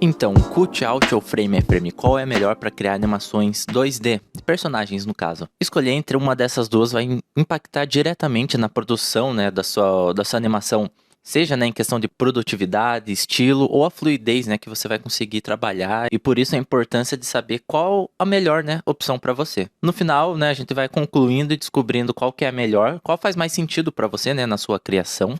Então, cutout ou frame qual é melhor para criar animações 2D, de personagens no caso? Escolher entre uma dessas duas vai impactar diretamente na produção, né, da sua animação, seja, né, em questão de produtividade, estilo ou a fluidez, né, que você vai conseguir trabalhar, e por isso a importância de saber qual a melhor, né, opção para você. No final, né, a gente vai concluindo e descobrindo qual que é a melhor, qual faz mais sentido para você, né, na sua criação.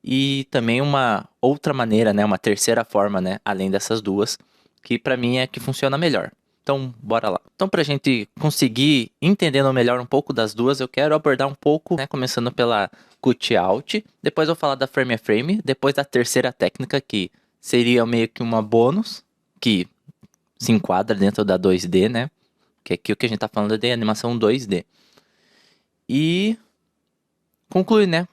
E também uma outra maneira, né, uma terceira forma, né, além dessas duas, que para mim é que funciona melhor. Então, bora lá. Então, para a gente conseguir entendendo melhor um pouco das duas, eu quero abordar um pouco, né, começando pela cutout, depois eu vou falar da frame, depois da terceira técnica, que seria meio que uma bônus, que se enquadra dentro da 2D, né, que aqui o que a gente tá falando é de animação 2D. E concluir, né,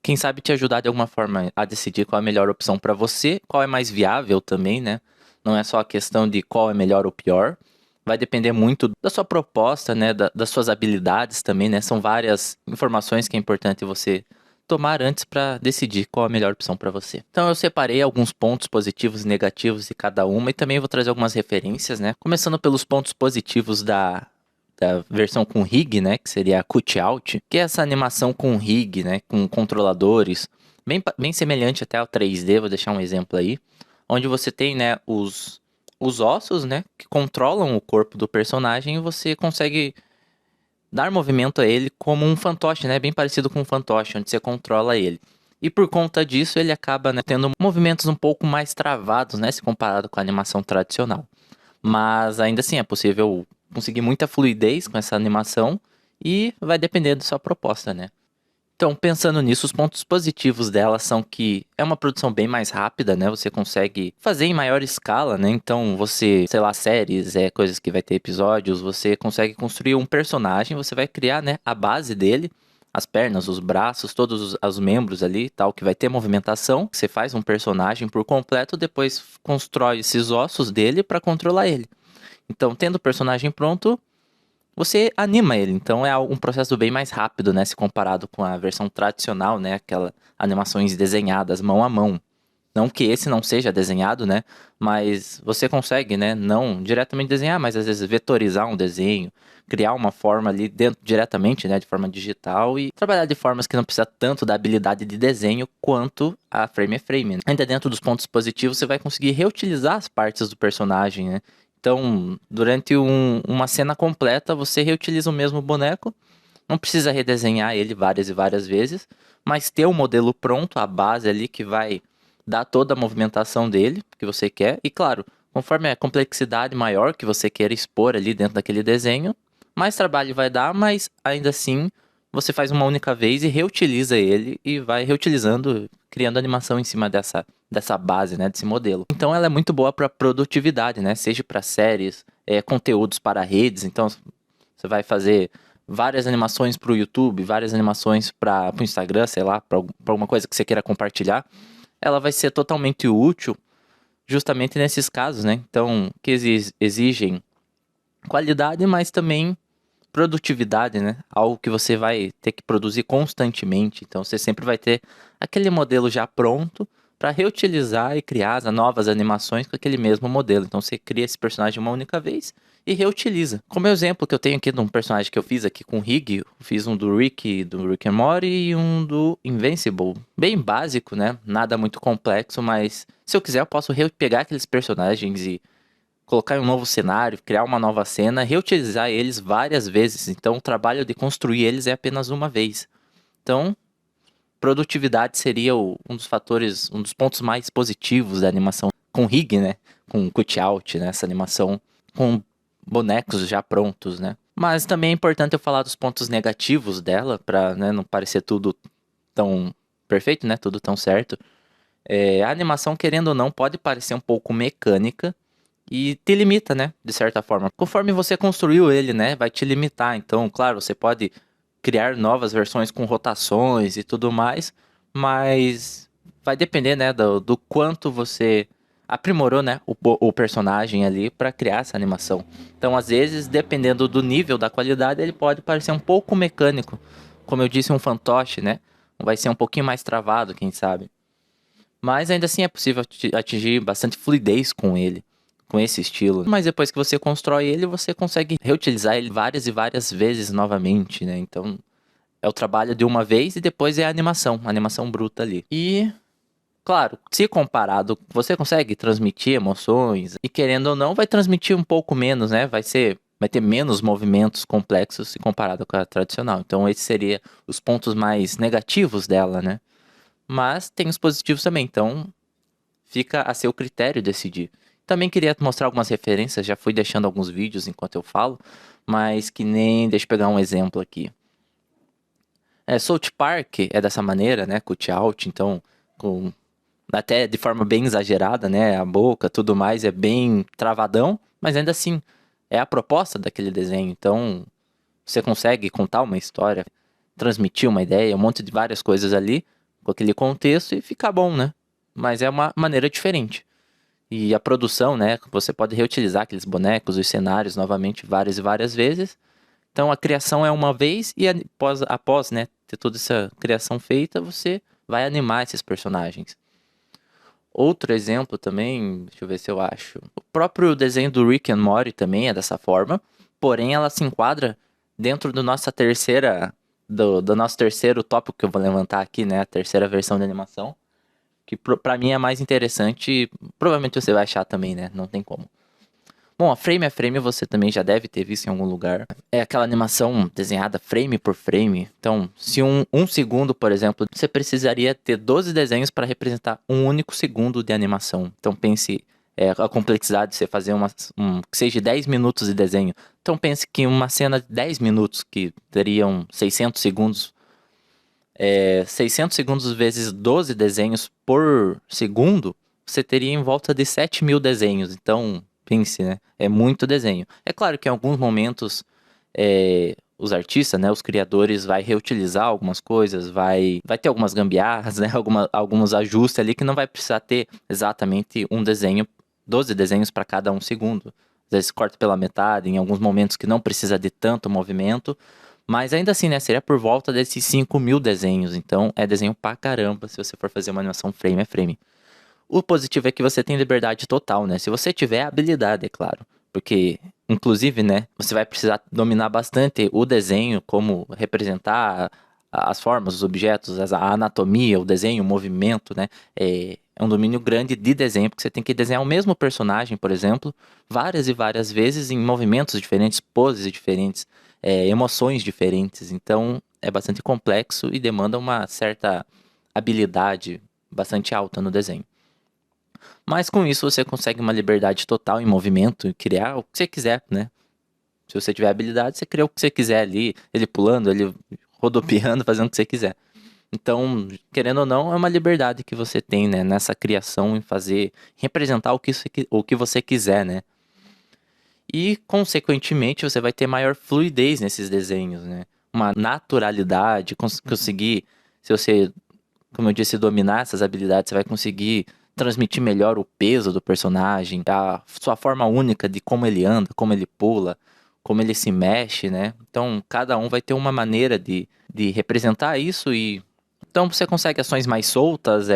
quem sabe te ajudar de alguma forma a decidir qual é a melhor opção para você, qual é mais viável também, né? Não é só a questão de qual é melhor ou pior. Vai depender muito da sua proposta, né? Das suas habilidades também, né? São várias informações que é importante você tomar antes para decidir qual é a melhor opção para você. Então eu separei alguns pontos positivos e negativos de cada uma e também vou trazer algumas referências, né? Começando pelos pontos positivos da versão com rig, né, que seria a cutout, que é essa animação com rig, né, com controladores, bem semelhante até ao 3D, vou deixar um exemplo aí, onde você tem, né, os ossos, né, que controlam o corpo do personagem e você consegue dar movimento a ele como um fantoche, né, bem parecido com um fantoche, onde você controla ele. E por conta disso, ele acaba, né, tendo movimentos um pouco mais travados, né, se comparado com a animação tradicional. Mas ainda assim é possível conseguir muita fluidez com essa animação e vai depender da sua proposta, né? Então, pensando nisso, os pontos positivos dela são que é uma produção bem mais rápida, né? Você consegue fazer em maior escala, né? Então, você, sei lá, séries, coisas que vai ter episódios, você consegue construir um personagem, você vai criar, né, a base dele, as pernas, os braços, todos os membros ali, tal, que vai ter movimentação. Você faz um personagem por completo, depois constrói esses ossos dele para controlar ele. Então, tendo o personagem pronto, você anima ele. Então, é um processo bem mais rápido, né? Se comparado com a versão tradicional, né? Aquelas animações desenhadas mão a mão. Não que esse não seja desenhado, né? Mas você consegue, né? Não diretamente desenhar, mas às vezes vetorizar um desenho, criar uma forma ali dentro, diretamente, né? De forma digital e trabalhar de formas que não precisa tanto da habilidade de desenho quanto a frame. Né? Ainda dentro dos pontos positivos, você vai conseguir reutilizar as partes do personagem, né? Então, durante uma cena completa, você reutiliza o mesmo boneco. Não precisa redesenhar ele várias e várias vezes, mas ter um modelo pronto, a base ali que vai dar toda a movimentação dele que você quer. E claro, conforme a complexidade maior que você queira expor ali dentro daquele desenho, mais trabalho vai dar, mas ainda assim você faz uma única vez e reutiliza ele e vai reutilizando, criando animação em cima dessa base, né, desse modelo. Então ela é muito boa para produtividade, né, seja para séries, conteúdos para redes. Então você vai fazer várias animações para o YouTube, várias animações para o Instagram, sei lá, para alguma coisa que você queira compartilhar. Ela vai ser totalmente útil justamente nesses casos, né? Então, que exigem qualidade, mas também produtividade, né? Algo que você vai ter que produzir constantemente. Então, você sempre vai ter aquele modelo já pronto para reutilizar e criar as novas animações com aquele mesmo modelo. Então, você cria esse personagem uma única vez e reutiliza. Como exemplo que eu tenho aqui de um personagem que eu fiz aqui com o Rig, eu fiz um do Rick and Morty e um do Invincible. Bem básico, né? Nada muito complexo, mas se eu quiser eu posso pegar aqueles personagens e colocar em um novo cenário, criar uma nova cena, reutilizar eles várias vezes. Então, o trabalho de construir eles é apenas uma vez. Então, produtividade seria um dos fatores, um dos pontos mais positivos da animação com rig, né? Com cutout, né? Essa animação com bonecos já prontos, né? Mas também é importante eu falar dos pontos negativos dela, para, né, não parecer tudo tão perfeito, né? Tudo tão certo. A animação, querendo ou não, pode parecer um pouco mecânica, e te limita, né, de certa forma. Conforme você construiu ele, né, vai te limitar. Então, claro, você pode criar novas versões com rotações e tudo mais, mas vai depender, né, do quanto você aprimorou, né, o personagem ali para criar essa animação. Então, às vezes, dependendo do nível da qualidade, ele pode parecer um pouco mecânico. Como eu disse, um fantoche, né, vai ser um pouquinho mais travado, quem sabe. Mas ainda assim é possível atingir bastante fluidez com ele, com esse estilo. Mas depois que você constrói ele, você consegue reutilizar ele várias e várias vezes novamente, né? Então é o trabalho de uma vez e depois é a animação bruta ali. E, claro, se comparado, você consegue transmitir emoções e querendo ou não, vai transmitir um pouco menos, né? Vai ter menos movimentos complexos se comparado com a tradicional. Então esses seriam os pontos mais negativos dela, né? Mas tem os positivos também, então fica a seu critério decidir. Também queria mostrar algumas referências, já fui deixando alguns vídeos enquanto eu falo, mas que nem, deixa eu pegar um exemplo aqui. South Park é dessa maneira, né, cut out, então, até de forma bem exagerada, né, a boca, tudo mais, é bem travadão, mas ainda assim, é a proposta daquele desenho, então, você consegue contar uma história, transmitir uma ideia, um monte de várias coisas ali, com aquele contexto e fica bom, né? Mas é uma maneira diferente. E a produção, né? Você pode reutilizar aqueles bonecos, os cenários novamente várias e várias vezes. Então a criação é uma vez e após, né, ter toda essa criação feita, você vai animar esses personagens. Outro exemplo também, deixa eu ver se eu acho. O próprio desenho do Rick and Morty também é dessa forma, porém ela se enquadra dentro do nosso terceiro tópico que eu vou levantar aqui, né, a terceira versão da animação, que pra mim é mais interessante e provavelmente você vai achar também, né, não tem como. Bom, a frame você também já deve ter visto em algum lugar. É aquela animação desenhada frame por frame. Então, se um segundo, por exemplo, você precisaria ter 12 desenhos para representar um único segundo de animação. Então, pense a complexidade de você fazer que seja 10 minutos de desenho. Então, pense que uma cena de 10 minutos, que teriam 600 segundos, 600 segundos vezes 12 desenhos por segundo, você teria em volta de 7.000 desenhos. Então, pense, né? É muito desenho. É claro que em alguns momentos os artistas, né, os criadores, vai reutilizar algumas coisas, vai ter algumas gambiarras, né, alguns ajustes ali que não vai precisar ter exatamente um desenho, 12 desenhos para cada um segundo. Às vezes corta pela metade, em alguns momentos que não precisa de tanto movimento, mas ainda assim, né, seria por volta desses 5.000 desenhos, então é desenho pra caramba se você for fazer uma animação frame a frame. O positivo é que você tem liberdade total, né? Se você tiver habilidade, é claro. Porque, inclusive, né, você vai precisar dominar bastante o desenho, como representar as formas, os objetos, a anatomia, o desenho, o movimento, né? É um domínio grande de desenho, porque você tem que desenhar o mesmo personagem, por exemplo, várias e várias vezes em movimentos diferentes, poses diferentes, emoções diferentes. Então, é bastante complexo e demanda uma certa habilidade bastante alta no desenho. Mas com isso você consegue uma liberdade total em movimento e criar o que você quiser, né? Se você tiver habilidade, você cria o que você quiser ali, ele pulando, ele rodopiando, fazendo o que você quiser. Então, querendo ou não, é uma liberdade que você tem, né, nessa criação em fazer, representar o que você quiser, né? E, consequentemente, você vai ter maior fluidez nesses desenhos, né? Uma naturalidade, conseguir, se você, como eu disse, dominar essas habilidades, você vai conseguir transmitir melhor o peso do personagem, a sua forma única de como ele anda, como ele pula, como ele se mexe, né? Então, cada um vai ter uma maneira de representar isso e... Então, você consegue ações mais soltas,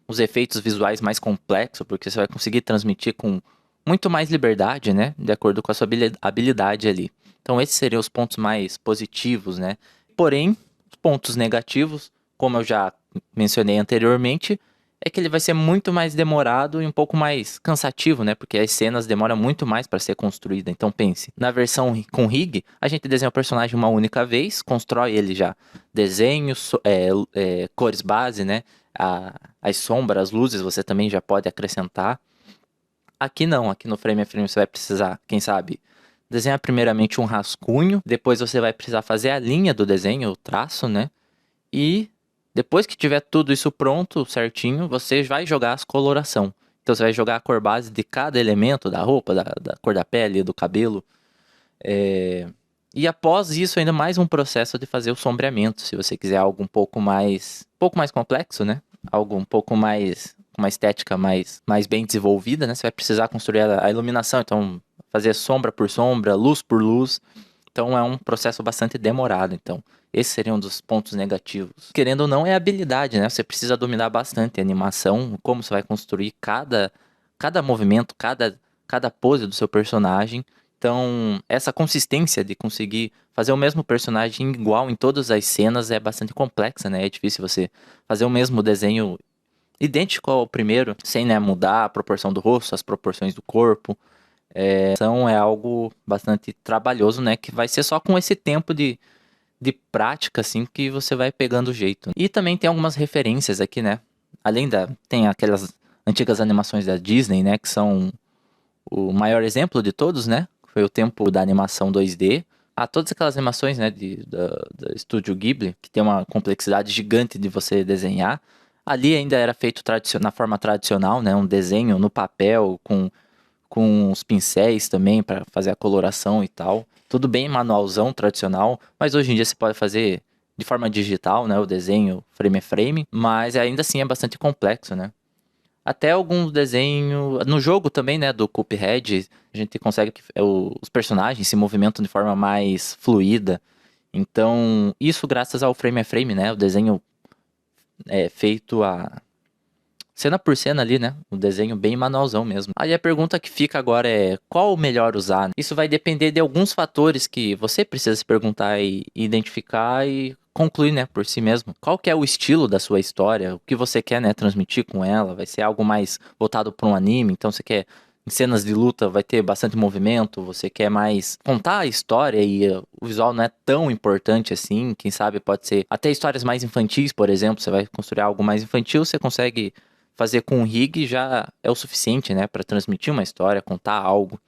os efeitos visuais mais complexos, porque você vai conseguir transmitir com muito mais liberdade, né? De acordo com a sua habilidade ali. Então, esses seriam os pontos mais positivos, né? Porém, os pontos negativos, como eu já mencionei anteriormente, é que ele vai ser muito mais demorado e um pouco mais cansativo, né? Porque as cenas demoram muito mais para ser construída. Então pense, na versão com rig, a gente desenha o personagem uma única vez, constrói ele já. Desenhos, cores base, né? As sombras, as luzes você também já pode acrescentar. Aqui não, aqui no frame a frame você vai precisar, quem sabe, desenhar primeiramente um rascunho, depois você vai precisar fazer a linha do desenho, o traço, né? E depois que tiver tudo isso pronto, certinho, você vai jogar as coloração. Então você vai jogar a cor base de cada elemento da roupa, da cor da pele, do cabelo. E após isso, ainda mais um processo de fazer o sombreamento, se você quiser algo um pouco mais complexo, né? Algo um pouco mais, com uma estética mais bem desenvolvida, né? Você vai precisar construir a iluminação, então fazer sombra por sombra, luz por luz. Então é um processo bastante demorado. Então, esse seria um dos pontos negativos. Querendo ou não, é habilidade, né? Você precisa dominar bastante a animação, como você vai construir cada movimento, cada pose do seu personagem. Então, essa consistência de conseguir fazer o mesmo personagem igual em todas as cenas é bastante complexa, né? É difícil você fazer o mesmo desenho idêntico ao primeiro, sem, né, mudar a proporção do rosto, as proporções do corpo. Então é algo bastante trabalhoso, né? Que vai ser só com esse tempo de prática, assim, que você vai pegando o jeito. E também tem algumas referências aqui, né? Tem aquelas antigas animações da Disney, né? Que são o maior exemplo de todos, né? Foi o tempo da animação 2D. Todas aquelas animações, né, da Estúdio Ghibli, que tem uma complexidade gigante de você desenhar. Ali ainda era feito na forma tradicional, né? Um desenho no papel, com os pincéis também para fazer a coloração e tal. Tudo bem manualzão, tradicional, mas hoje em dia você pode fazer de forma digital, né, o desenho frame a frame, mas ainda assim é bastante complexo, né? Até alguns desenhos no jogo também, né, do Cuphead, a gente consegue que os personagens se movimentam de forma mais fluida. Então, isso graças ao frame a frame, né? O desenho é feito cena por cena ali, né? Um desenho bem manualzão mesmo. Aí a pergunta que fica agora é: qual o melhor usar? Isso vai depender de alguns fatores que você precisa se perguntar e identificar e concluir, né, por si mesmo. Qual que é o estilo da sua história? O que você quer, né, transmitir com ela? Vai ser algo mais voltado para um anime? Então você quer em cenas de luta vai ter bastante movimento, você quer mais contar a história e o visual não é tão importante assim, quem sabe pode ser até histórias mais infantis, por exemplo, você vai construir algo mais infantil, você consegue fazer com o rig já é o suficiente, né, para transmitir uma história, contar algo.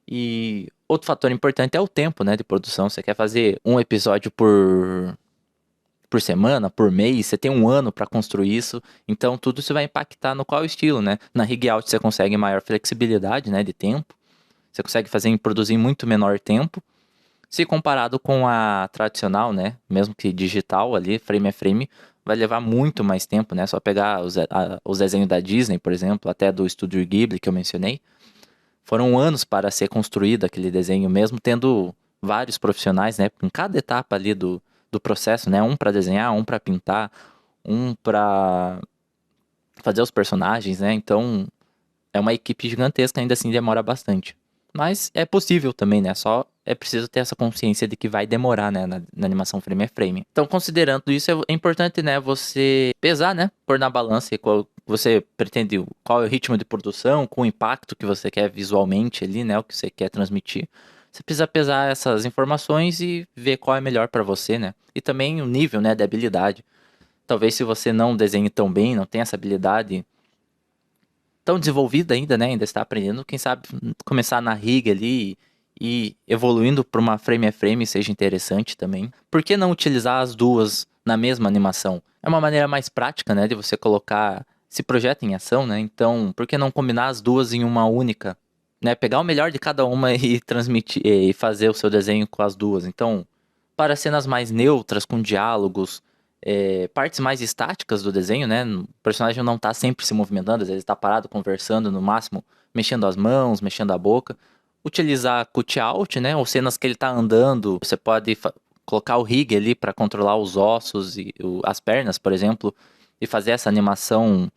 E outro fator importante é o tempo, né, de produção. Você quer fazer um episódio por semana, por mês, você tem um ano para construir isso, então tudo isso vai impactar no qual estilo, né? Na rig out você consegue maior flexibilidade, né, de tempo. Você consegue produzir em muito menor tempo. Se comparado com a tradicional, né, mesmo que digital ali, frame a frame, vai levar muito mais tempo, né? Só pegar os desenhos da Disney, por exemplo, até do Estúdio Ghibli que eu mencionei. Foram anos para ser construído aquele desenho, mesmo tendo vários profissionais, né? Em cada etapa ali do processo, né? Um para desenhar, um para pintar, um para fazer os personagens, né? Então é uma equipe gigantesca, ainda assim demora bastante. Mas é possível também, né? Só é preciso ter essa consciência de que vai demorar, né? Na animação frame a frame. Então, considerando isso, é importante, né? Você pesar, né? Pôr na balança qual você pretende, qual é o ritmo de produção, com o impacto que você quer visualmente ali, né? O que você quer transmitir. Você precisa pesar essas informações e ver qual é melhor para você, né? E também o nível, né? De habilidade. Talvez se você não desenhe tão bem, não tem essa habilidade tão desenvolvida ainda, né? Ainda está aprendendo. Quem sabe começar na rig ali e evoluindo para uma frame a frame seja interessante também. Por que não utilizar as duas na mesma animação? É uma maneira mais prática, né? De você colocar esse projeto em ação, né? Então, por que não combinar as duas em uma única? Né? Pegar o melhor de cada uma e transmitir e fazer o seu desenho com as duas. Então, para cenas mais neutras, com diálogos, partes mais estáticas do desenho, né? O personagem não tá sempre se movimentando, às vezes tá parado conversando, no máximo mexendo as mãos, mexendo a boca. Utilizar cutout, né? Ou cenas que ele tá andando, você pode colocar o rig ali para controlar os ossos e as pernas, por exemplo, e fazer essa animação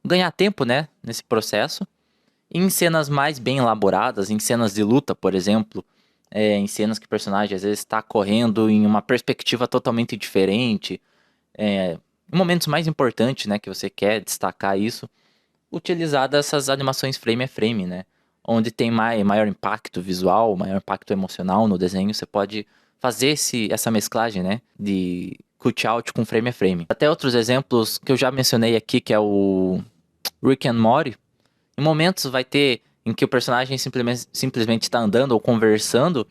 ganhar tempo, né? Nesse processo. Em cenas mais bem elaboradas, em cenas de luta, por exemplo, em cenas que o personagem às vezes está correndo em uma perspectiva totalmente diferente, em momentos mais importantes, né, que você quer destacar isso, utilizar dessas animações frame a frame, né, onde tem maior impacto visual, maior impacto emocional no desenho, você pode fazer essa mesclagem, né, de cutout com frame a frame. Até outros exemplos que eu já mencionei aqui, que é o Rick and Morty. Em momentos vai ter em que o personagem simplesmente está andando ou conversando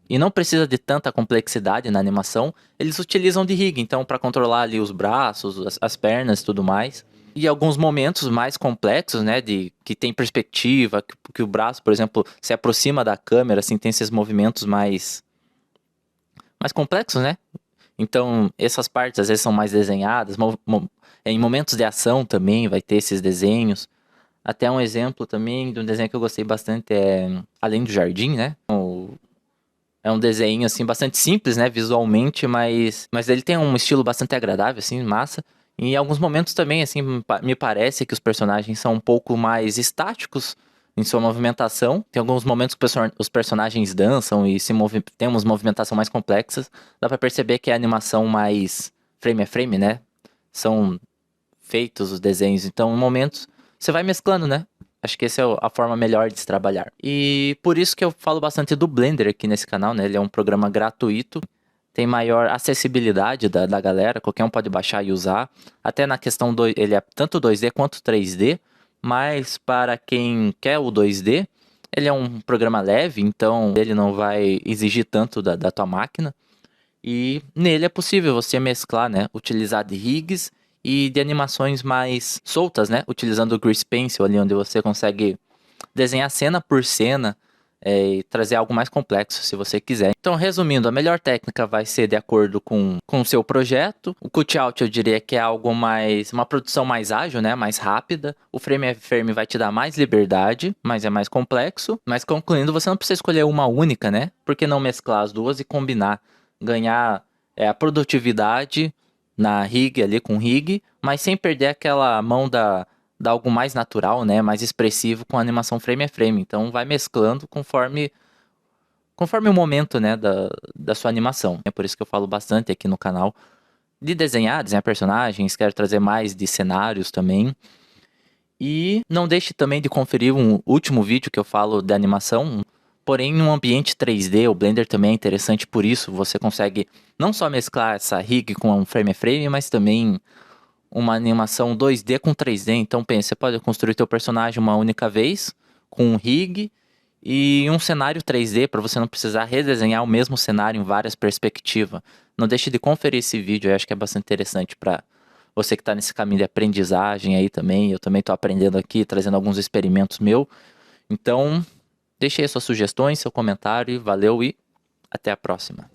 e não precisa de tanta complexidade na animação, eles utilizam de rig, então para controlar ali os braços, as pernas e tudo mais. E alguns momentos mais complexos, né, de que tem perspectiva, que o braço, por exemplo, se aproxima da câmera, assim, tem esses movimentos mais complexos, né? Então, essas partes às vezes são mais desenhadas, em momentos de ação também vai ter esses desenhos. Até um exemplo também de um desenho que eu gostei bastante é Além do Jardim, né? É um desenho, assim, bastante simples, né, visualmente, mas ele tem um estilo bastante agradável, assim, massa. E em alguns momentos também, assim, me parece que os personagens são um pouco mais estáticos em sua movimentação. Tem alguns momentos que os personagens dançam e tem umas movimentação mais complexas. Dá pra perceber que é a animação mais frame a frame, né? São feitos os desenhos. Então, em momentos, você vai mesclando, né? Acho que essa é a forma melhor de se trabalhar. E por isso que eu falo bastante do Blender aqui nesse canal, né? Ele é um programa gratuito, tem maior acessibilidade da galera, qualquer um pode baixar e usar. Até na questão do, ele é tanto 2D quanto 3D, mas para quem quer o 2D, ele é um programa leve, então ele não vai exigir tanto da tua máquina. E nele é possível você mesclar, né? Utilizar de rigs e de animações mais soltas, né? Utilizando o Grease Pencil ali, onde você consegue desenhar cena por cena e trazer algo mais complexo, se você quiser. Então, resumindo, a melhor técnica vai ser de acordo com o seu projeto. O cutout eu diria que é algo mais, uma produção mais ágil, né? Mais rápida. O frame a frame vai te dar mais liberdade, mas é mais complexo. Mas concluindo, você não precisa escolher uma única, né? Por que não mesclar as duas e combinar? Ganhar a produtividade na rig ali com rig, mas sem perder aquela mão da algo mais natural, né, mais expressivo com a animação frame a frame. Então vai mesclando conforme o momento, né, da sua animação. É por isso que eu falo bastante aqui no canal de desenhar personagens, quero trazer mais de cenários também. E não deixe também de conferir um último vídeo que eu falo de animação. Porém, em um ambiente 3D, o Blender também é interessante por isso. Você consegue não só mesclar essa rig com um frame a frame, mas também uma animação 2D com 3D. Então, pensa, você pode construir teu personagem uma única vez, com um rig e um cenário 3D, para você não precisar redesenhar o mesmo cenário em várias perspectivas. Não deixe de conferir esse vídeo, eu acho que é bastante interessante para você que está nesse caminho de aprendizagem aí também. Eu também estou aprendendo aqui, trazendo alguns experimentos meus. Então, deixe aí suas sugestões, seu comentário, valeu e até a próxima.